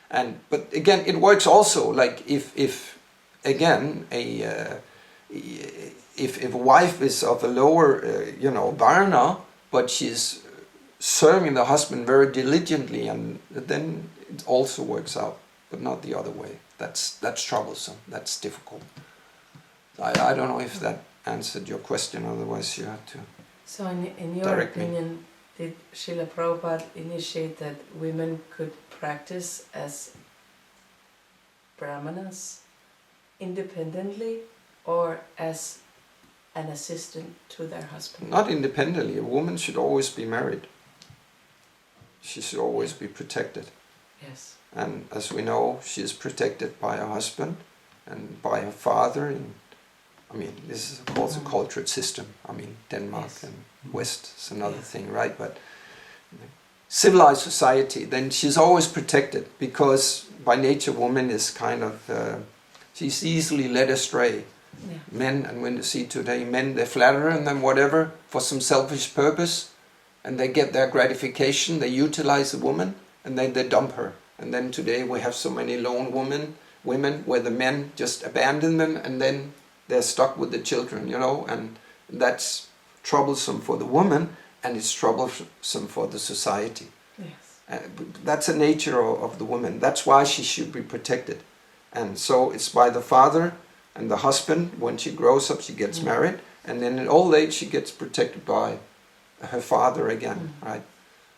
But again, it works also like if again if a wife is of a lower Varna, but she's serving the husband very diligently, and then it also works out, but not the other way. That's troublesome. That's difficult. I don't know if that answered your question. Otherwise, you have to. So, in your opinion, did Srila Prabhupada initiate that women could practice as Brahmanas independently, or as an assistant to their husband? Not independently. A woman should always be married. She should always be protected. Yes. And as we know, she is protected by her husband and by her father. This is of course a cultured system. Denmark and West is another thing, right? But civilized society, then she's always protected, because by nature woman is kind of, she's easily led astray. Yeah. Men, and when you see today, men, they flatter and then whatever for some selfish purpose, and they get their gratification, they utilize a woman, and then they dump her. And then today we have so many lone women where the men just abandon them, and then they're stuck with the children, and that's troublesome for the woman, and it's troublesome for the society. Yes. That's the nature of the woman. That's why she should be protected. And so it's by the father and the husband. When she grows up, she gets married, and then in old age she gets protected by her father again, right?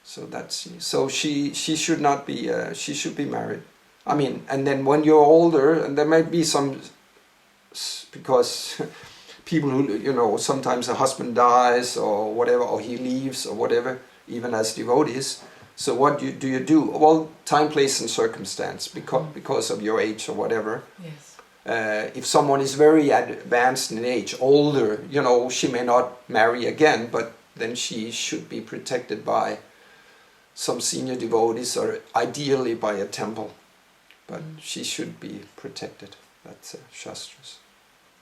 So she should not be. She should be married. And then when you're older, and there might be some, because people who sometimes the husband dies or whatever, or he leaves or whatever, even as devotees. So what do you do? Well, time, place, and circumstance, because of your age or whatever. Yes. If someone is very advanced in age, older, she may not marry again, but then she should be protected by some senior devotees, or ideally by a temple. But she should be protected. That's Shastras.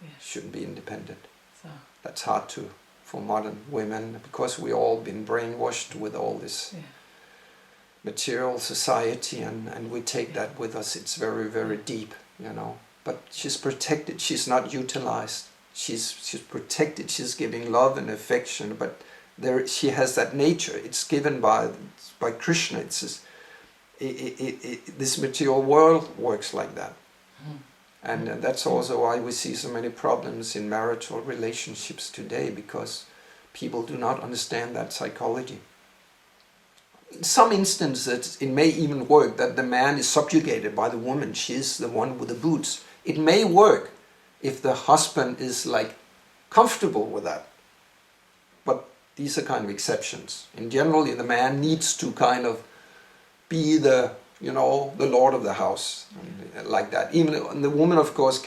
Yes. Shouldn't be independent. So. That's hard for modern women, because we all been brainwashed with all this material society, and we take that with us. It's very, very deep, But she's protected. She's not utilized. She's protected. She's giving love and affection. But she has that nature. It's given by Krishna. It's this material world works like that. And that's also why we see so many problems in marital relationships today, because people do not understand that psychology. In some instances, it may even work that the man is subjugated by the woman. She's the one with the boots. It may work if the husband is comfortable with that. But these are kind of exceptions. And generally, the man needs to kind of be the lord of the house, like that. Even the woman, of course,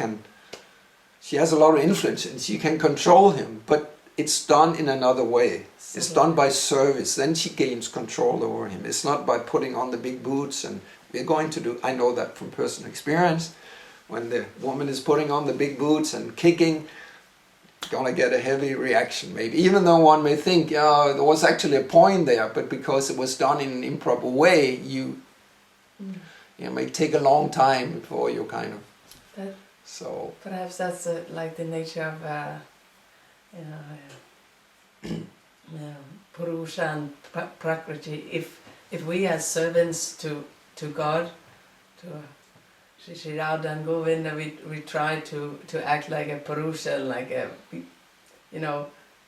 she has a lot of influence and she can control him, but it's done in another way. It's done by service. Then she gains control over him. It's not by putting on the big boots and we're going to do. I know that from personal experience. When the woman is putting on the big boots and kicking, gonna get a heavy reaction maybe. Even though one may think, there was actually a point there, but because it was done in an improper way, you may take a long time before you kind of. So perhaps that's like the nature of Purusha and Prakriti. If we as servants to God, to Shri Radha and Govinda, we try to act like a Purusha, like a,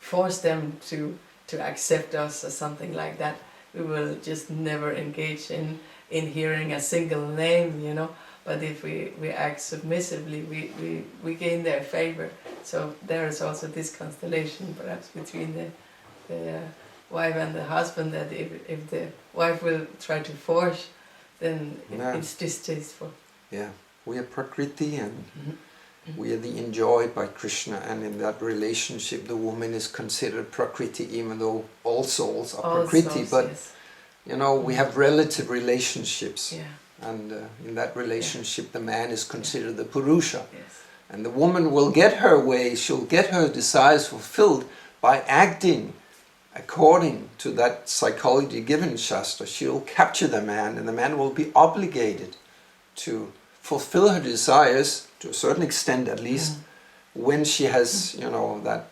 force them to accept us or something like that, we will just never engage in hearing a single name, But if we act submissively, we gain their favor. So there is also this constellation, perhaps, between the wife and the husband, that if the wife will try to force, then it's distasteful. Yeah, we are Prakriti and we are the enjoyed by Krishna, and in that relationship the woman is considered Prakriti, even though all souls are Prakriti, but yes. We have relative relationships. Yeah. And in that relationship, the man is considered the Purusha. Yes. And the woman will get her way, she'll get her desires fulfilled by acting according to that psychology given in Shastra. She'll capture the man, and the man will be obligated to fulfill her desires, to a certain extent at least, when she has, that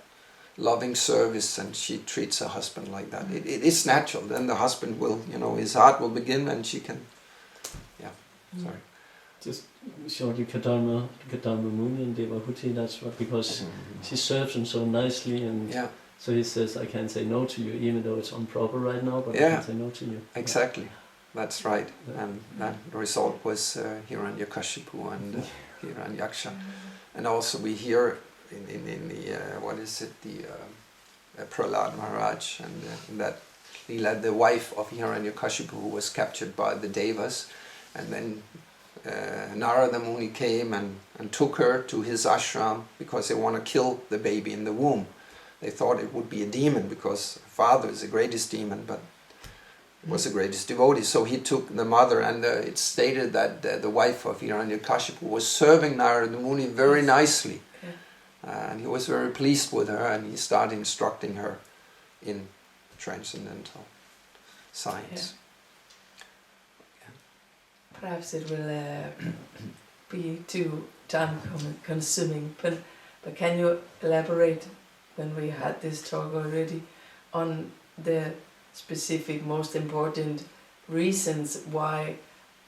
loving service and she treats her husband like that. It is natural. Then the husband will, his heart will begin and she can... Sorry. Just shortly, Kadamba Muni and Devahuti, that's what, because she serves him so nicely, and so he says, I can't say no to you, even though it's improper right now, but I can say no to you. Exactly, that's right. And that result was Hiranyakashipu and Hiranyaksha. And also we hear in the, Prahlad Maharaj, and in that Leela, the wife of Hiranyakashipu, who was captured by the Devas. And then Narada Muni came and took her to his ashram because they want to kill the baby in the womb. They thought it would be a demon because her father is the greatest demon, but was the greatest devotee. So he took the mother, and it's stated that the wife of Hiranyakashipu was serving Narada Muni very nicely. And he was very pleased with her, and he started instructing her in transcendental science. Perhaps it will be too time-consuming, but can you elaborate, when we had this talk already, on the specific, most important reasons why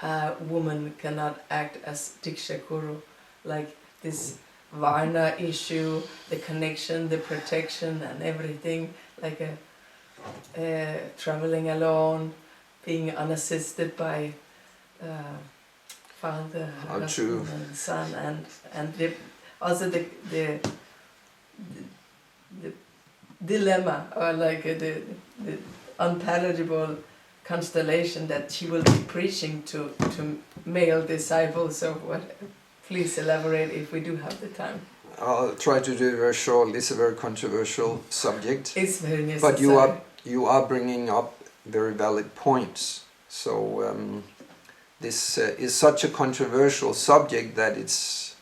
a woman cannot act as Diksha Guru, like this Varna issue, the connection, the protection and everything, like traveling alone, being unassisted by father, husband and son, and also the dilemma, or like the unpalatable constellation that she will be preaching to male disciples. So please elaborate if we do have the time. I'll try to do it very short. It's a very controversial subject. It's very necessary. But you are bringing up very valid points. So this is such a controversial subject that it's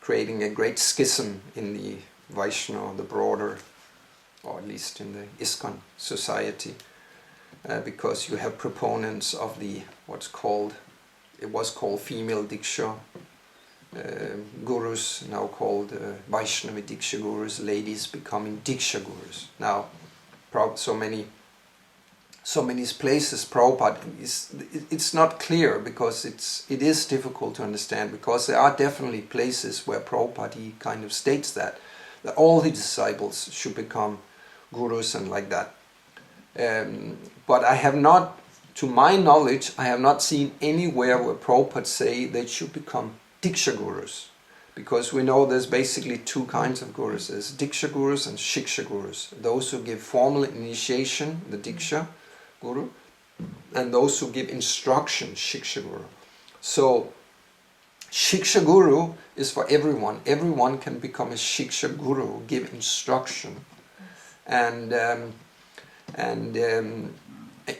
creating a great schism in the Vaishnava, the broader, or at least in the ISKCON society, because you have proponents of the it was called female Diksha gurus, now called Vaishnava Diksha gurus, ladies becoming Diksha gurus. Now, so many places, Prabhupada, it's not clear, because it is difficult to understand, because there are definitely places where Prabhupada, he kind of states that all the disciples should become gurus and like that. But I have not, to my knowledge, I have not seen anywhere where Prabhupada say they should become Diksha gurus. Because we know there's basically two kinds of gurus. There's Diksha gurus and Shiksha gurus. Those who give formal initiation, the Diksha Guru, and those who give instruction, Shiksha Guru. So, Shiksha Guru is for everyone. Everyone can become a Shiksha Guru, give instruction. and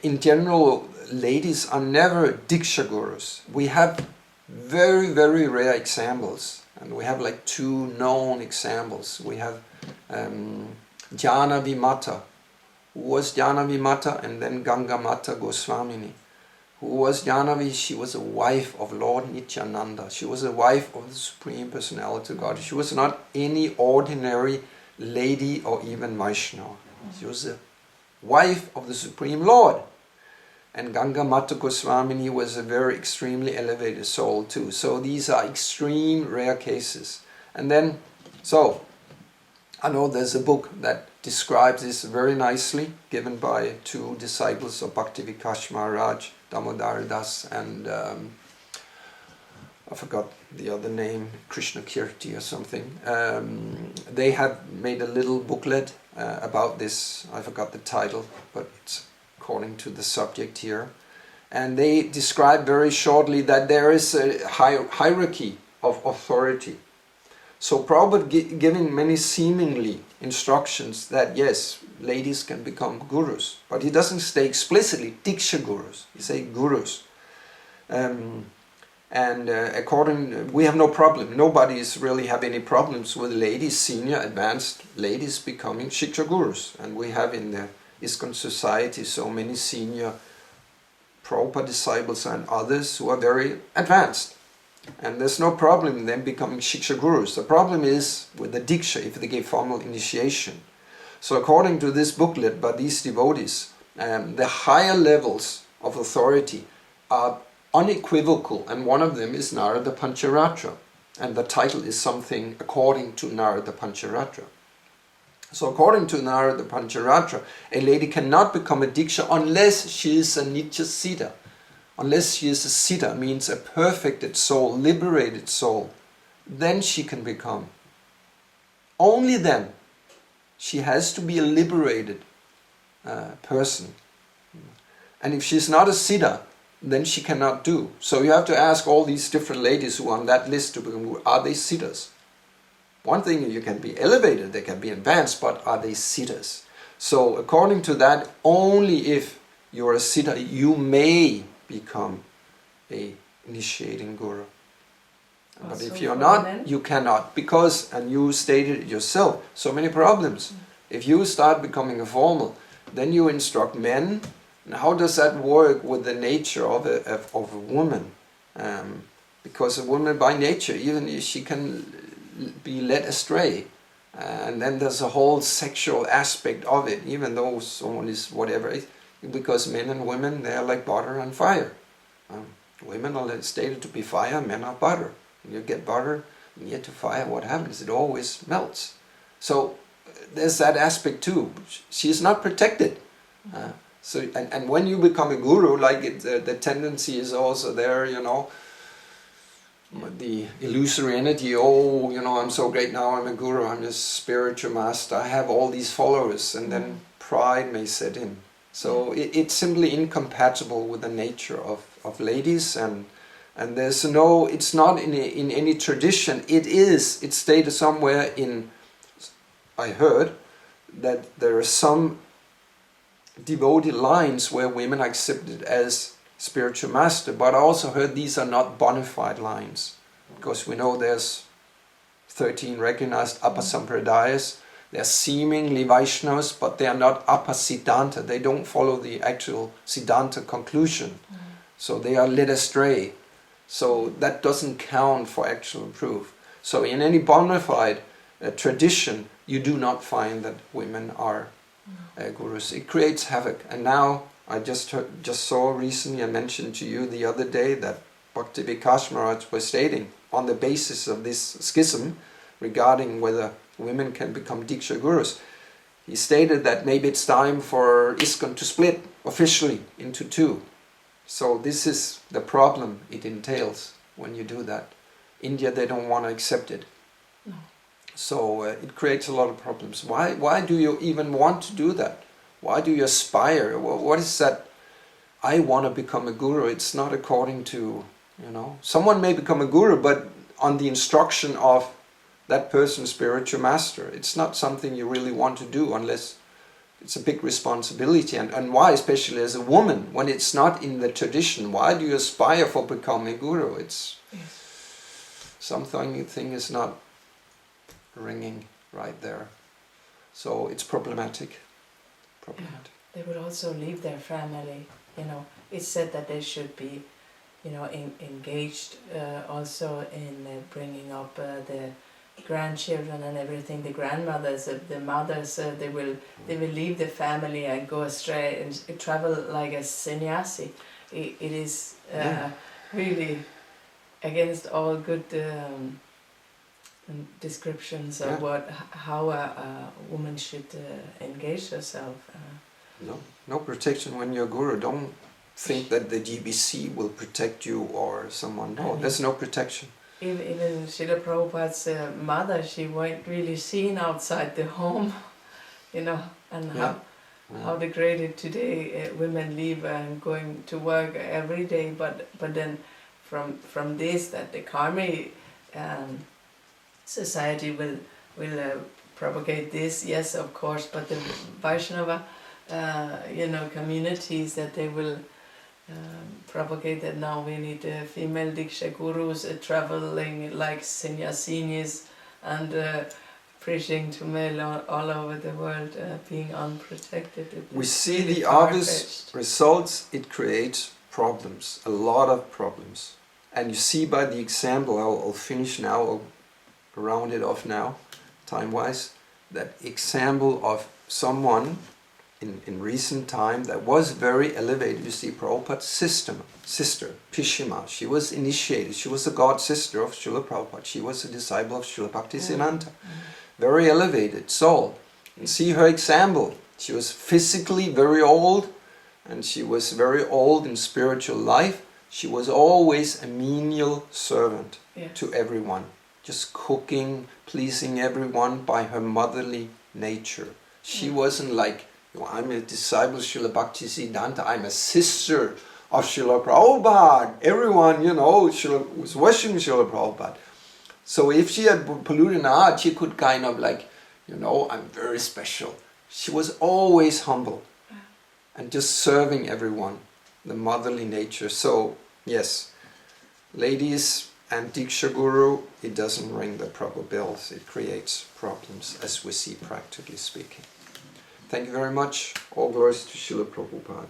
in general, ladies are never Diksha Gurus. We have very, very rare examples, and we have like 2 known examples. We have Jhanavi Mata, who was Jhanavi Mata, and then Ganga Mata Goswamini. Who was Jhanavi? She was a wife of Lord Nityananda. She was a wife of the Supreme Personality of God. She was not any ordinary lady or even Vaishnava. She was a wife of the Supreme Lord. And Ganga Mata Goswamini was a very extremely elevated soul too. So these are extreme rare cases. And then, so, I know there's a book that describes this very nicely, given by 2 disciples of Bhakti Vikash Maharaj, Damodar Das, and I forgot the other name, Krishna Kirti or something. They have made a little booklet about this. I forgot the title, but according to the subject here. And they describe very shortly that there is a hierarchy of authority. So Prabhupada giving many seemingly instructions that yes, ladies can become gurus, but he doesn't say explicitly Diksha Gurus, he says gurus. We have no problem, nobody's really have any problems with ladies, senior, advanced ladies becoming Shiksha Gurus. And we have in the ISKCON society so many senior Prabhupada disciples and others who are very advanced. And there's no problem in them becoming Shiksha Gurus. The problem is with the Diksha, if they give formal initiation. So according to this booklet by these devotees, the higher levels of authority are unequivocal, and one of them is Narada Pancharatra. And the title is something according to Narada Pancharatra. So according to Narada Pancharatra, a lady cannot become a Diksha unless she is a Nitya Siddha. Unless she is a Siddha, means a perfected soul, liberated soul, then she can become. Only then. She has to be a liberated person. And if she's not a Siddha, then she cannot do. So you have to ask all these different ladies who are on that list to become, are they Siddhas? One thing, you can be elevated, they can be advanced, but are they Siddhas? So according to that, only if you're a Siddha, you may become a initiating guru. But if you're not, you cannot. Because, and you stated it yourself, so many problems. If you start becoming a formal, then you instruct men. And how does that work with the nature of a woman? Because a woman by nature, even if she can be led astray. And then there's a whole sexual aspect of it, even though someone is whatever. Because men and women, they are like butter and fire. Women are stated to be fire, men are butter. When you get butter, near to fire, what happens? It always melts. So there's that aspect too. She is not protected. And when you become a guru, like the tendency is also there, the illusory energy, I'm so great now, I'm a guru, I'm a spiritual master, I have all these followers, and then pride may set in. So it's simply incompatible with the nature of ladies, and there's no, it's not in any tradition. It's stated somewhere in, I heard, that there are some devotee lines where women are accepted as spiritual master, but I also heard these are not bona fide lines, because we know there's 13 recognized Apasampradayas. They're seemingly Vaishnavas, but they are not Apasiddhanta. They don't follow the actual Siddhanta conclusion. So they are led astray. So that doesn't count for actual proof. So in any bona fide tradition, you do not find that women are gurus. It creates havoc. And now, I just saw recently, I mentioned to you the other day that Bhakti Vikash Maharaj was stating, on the basis of this schism, regarding whether women can become Diksha Gurus, he stated that maybe it's time for ISKCON to split officially into 2. So this is the problem it entails when you do that. India, they don't want to accept it. No. So it creates a lot of problems. Why do you even want to do that? Why do you aspire? What is that? I want to become a guru. It's not according to, someone may become a guru, but on the instruction of that person's spiritual master. It's not something you really want to do unless It's a big responsibility. And why, especially as a woman, when it's not in the tradition, why do you aspire for becoming guru? It's something is not ringing right there. So it's problematic. Problematic. They would also leave their family. It's said that they should be, engaged also in bringing up the grandchildren and everything. The grandmothers, the mothers, they will leave the family and go astray and travel like a sannyasi. It is really against all good descriptions of how a woman should engage herself. No protection when you're guru. Don't think that the GBC will protect you or someone. No, there's no protection. Even Srila Prabhupada's mother, she weren't really seen outside the home, and how degraded today women live and going to work every day. But then from this, that the Karmi society will propagate this, yes, of course, but the Vaishnava communities, that they will propagate that now we need female Diksha gurus traveling like sannyasinis and preaching to male all over the world, being unprotected. We see the obvious results. It creates problems, a lot of problems. And you see by the example, I'll finish now, I'll round it off now, time-wise, that example of someone in recent time that was very elevated. You see Prabhupada's sister, Pishima, she was initiated, she was a god sister of Srila Prabhupada, she was a disciple of Srila Bhaktisiddhanta, very elevated soul. And see her example, she was physically very old, and she was very old in spiritual life. She was always a menial servant to everyone, just cooking, pleasing everyone by her motherly nature. She wasn't like, I'm a disciple of Srila Bhaktisiddhanta, I'm a sister of Srila Prabhupada. Everyone, was worshipping Srila Prabhupada. So if she had polluted her heart, she could kind of like, I'm very special. She was always humble and just serving everyone, the motherly nature. So, yes, ladies and Diksha Guru, it doesn't ring the proper bells. It creates problems, as we see practically speaking. Thank you very much. All glories to Srila Prabhupada.